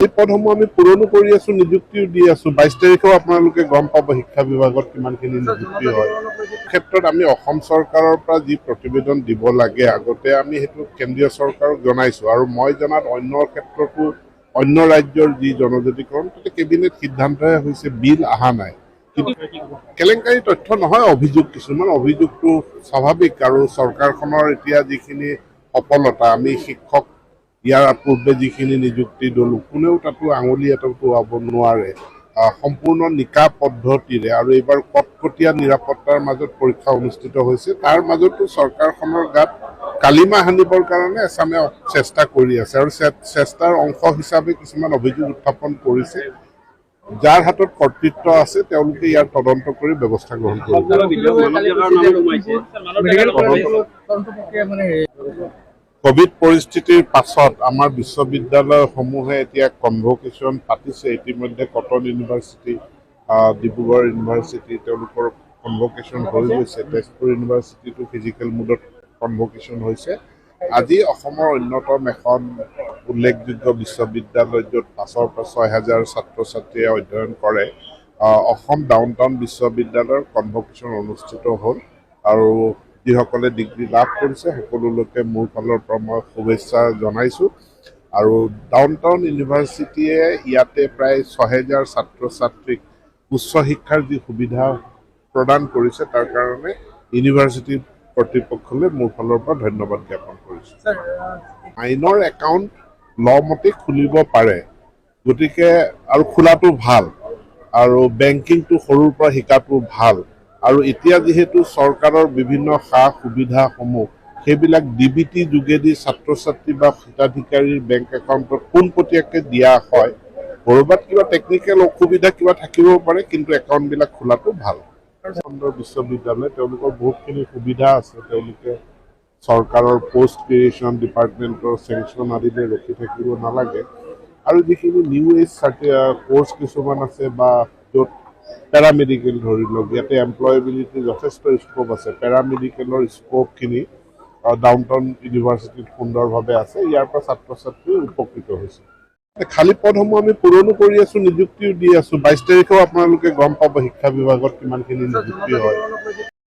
এই পদসমূহ আমি পূৰণো কৰি আছো, নিযুক্তিও দি আছো। 22 তাৰিখেও আপোনালোকে গম পাব শিক্ষা বিভাগত কিমানখিনি নিযুক্তি হয়। ক্ষেত্ৰত আমি অসম চৰকাৰৰ পৰা যি প্ৰতিবেদন দিব লাগে আগতে আমি সেইটো কেন্দ্ৰীয় চৰকাৰক জনাইছো, আৰু মই জনাত অন্য ক্ষেত্ৰতো অন্য ৰাজ্যৰ যি জনজাতিকৰণ তাতে কেবিনেট সিদ্ধান্তহে হৈছে, বিল অহা নাই। কেলেংকাৰী তথ্য নহয়, অভিযোগ কিছুমান। অভিযোগটো স্বাভাৱিক, আৰু চৰকাৰখনৰ এতিয়া যিখিনি সফলতা, আমি শিক্ষক ইয়াৰ পূৰ্বে যিখিনি নিযুক্তি দিলো কোনেও তাতো আঙুলি এটাও টোৱাব নোৱাৰে। সম্পূৰ্ণ নিকা পদ্ধতিৰে আৰু এইবাৰ কটকটীয়া নিৰাপত্তাৰ মাজত পৰীক্ষা অনুষ্ঠিত হৈছে। তাৰ মাজতো চৰকাৰখনৰ গাত কালিমা সানিবৰ কাৰণে আছামে চেষ্টা কৰি আছে, আৰু চেষ্টাৰ অংশ হিচাপে কিছুমান অভিযোগ উত্থাপন কৰিছে। যাৰ হাতত কৰ্তৃত্ব আছে তেওঁলোকে ইয়াৰ তদন্ত কৰি ব্যৱস্থা গ্ৰহণ কৰিব। কোভিড পৰিস্থিতিৰ পাছত আমাৰ বিশ্ববিদ্যালয়সমূহে এতিয়া কনভকেশ্যন পাতিছে। ইতিমধ্যে কটন ইউনিভাৰ্চিটি, ডিব্ৰুগড় ইউনিভাৰ্চিটি তেওঁলোকৰ কনভকেশ্যন হৈ গৈছে। তেজপুৰ ইউনিভাৰ্চিটিটো ফিজিকেল মুডত কনভকেশ্যন হৈছে। আজি অসমৰ অন্যতম এখন উল্লেখযোগ্য বিশ্ববিদ্যালয়, য'ত 5,000 পৰা 6,000 ছাত্ৰ ছাত্ৰীয়ে অধ্যয়ন কৰে, অসম ডাউনটাউন বিশ্ববিদ্যালয়ৰ কনভকেশ্যন অনুষ্ঠিত হ'ল। আৰু যিসকলে ডিগ্ৰী লাভ কৰিছে সকলোলৈকে মোৰ ফালৰ পৰা মই শুভেচ্ছা জনাইছোঁ। আৰু ডাউনটাউন ইউনিভাৰ্চিটিয়ে ইয়াতে প্ৰায় 6,000 ছাত্ৰ ছাত্ৰীক উচ্চ শিক্ষাৰ যি সুবিধা প্ৰদান কৰিছে তাৰ কাৰণে ইউনিভাৰ্চিটি কৰ্তৃপক্ষলৈ মোৰ ফালৰ পৰা ধন্যবাদ জ্ঞাপন কৰিছোঁ। আইনৰ একাউণ্ট লমতে খুলিব পাৰে, গতিকে আৰু খোলাটো ভাল, আৰু বেংকিংটো সৰুৰ পৰা শিকাটো ভাল। আৰু এতিয়া যিহেতু চৰকাৰৰ বিভিন্ন সা সুবিধাসমূহ সেইবিলাক ডিবিটি যোগেদি ছাত্ৰ ছাত্ৰী বা হিতাধিকাৰীৰ বেংক একাউণ্টত পোনপটীয়াকৈ দিয়া হয়। ক'ৰবাত কিবা টেকনিকেল অসুবিধা কিবা থাকিব পাৰে, কিন্তু একাউণ্টবিলাক খোলাটো ভাল। সুন্দৰ বিশ্ববিদ্যালয়, তেওঁলোকৰ বহুতখিনি সুবিধা আছে। তেওঁলোকে চৰকাৰৰ পষ্ট ক্ৰিয়েশ্যন ডিপাৰ্টমেণ্টৰ চেংচন আদিলৈ ৰখি থাকিব নালাগে। আৰু যিখিনি নিউ এজ কোৰ্চ কিছুমান আছে, বা য'ত পেৰামেডিকেল ধৰি লওক, ইয়াতে এমপ্লয়েবিলিটি যথেষ্ট স্কোপ আছে। পেৰামেডিকেলৰ স্কোপখিনি ডাউনটাউন ইউনিভাৰ্চিটিত সুন্দৰভাৱে আছে। ইয়াৰ পৰা ছাত্ৰ ছাত্ৰী উপকৃত হৈছে। খালী পদসমূহ আমি পূৰণো কৰি আছো, নিযুক্তিও দি আছো। 22 তাৰিখেও আপোনালোকে গম পাব শিক্ষা বিভাগত কিমানখিনি নিযুক্তি হয়।